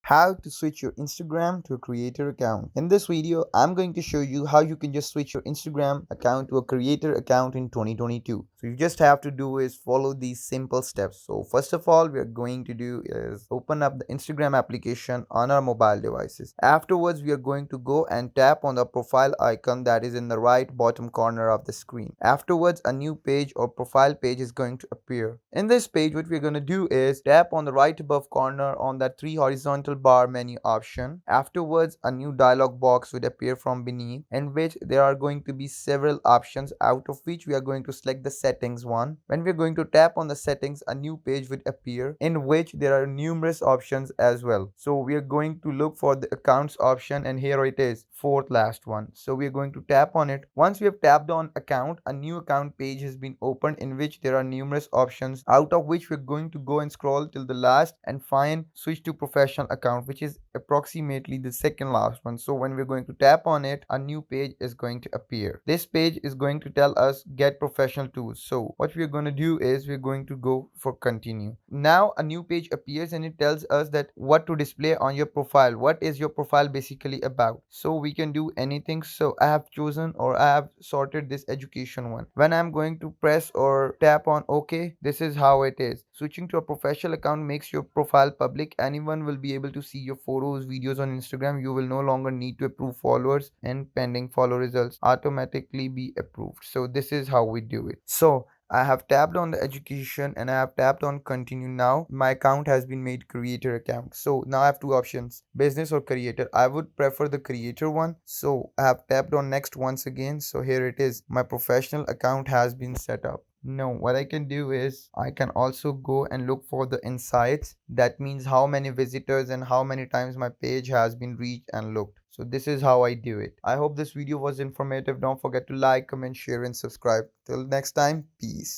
How to switch your Instagram to a creator account. In this video, I'm going to show you how you can just switch your Instagram account to a creator account in 2022. So you just have to do is follow these simple steps. So first of all, we are going to do is open up the Instagram application on our mobile devices. Afterwards, we are going to go and tap on the profile icon that is in the right bottom corner of the screen. Afterwards, a new page or profile page is going to appear. In this page, what we're going to do is tap on the right above corner on that three horizontal bar menu option. Afterwards, a new dialog box would appear from beneath, in which there are going to be several options, out of which we are going to select the settings one. When we are going to tap on the settings, a new page would appear in which there are numerous options as well. So we are going to look for the accounts option, and here it is, fourth last one. So we are going to tap on it. Once we have tapped on account, a new account page has been opened in which there are numerous options, out of which we're going to go and scroll till the last and find switch to professional account, which is approximately the second last one. So when we're going to tap on it, a new page is going to appear. This page is going to tell us get professional tools. So what we're going to do is we're going to go for continue. Now a new page appears and it tells us that what to display on your profile. What is your profile basically about? So we can do anything. So I have chosen, or I have sorted this education one. When I'm going to press or tap on OK, this is how it is. Switching to a professional account makes your profile public. Anyone will be able to see your photos, videos on Instagram. You will no longer need to approve followers, and pending follow results automatically be approved. So this is how we do it. So I have tapped on the education and I have tapped on continue. Now my account has been made creator account. So now I have two options, business or creator. I would prefer the creator one. So I have tapped on next once again. So here it is, my professional account has been set up. Now what I can do is I can also go and look for the insights. That means how many visitors and how many times my page has been reached and looked. So this is how I do it. I hope this video was informative. Don't forget to like, comment, share and subscribe. Till next time, peace.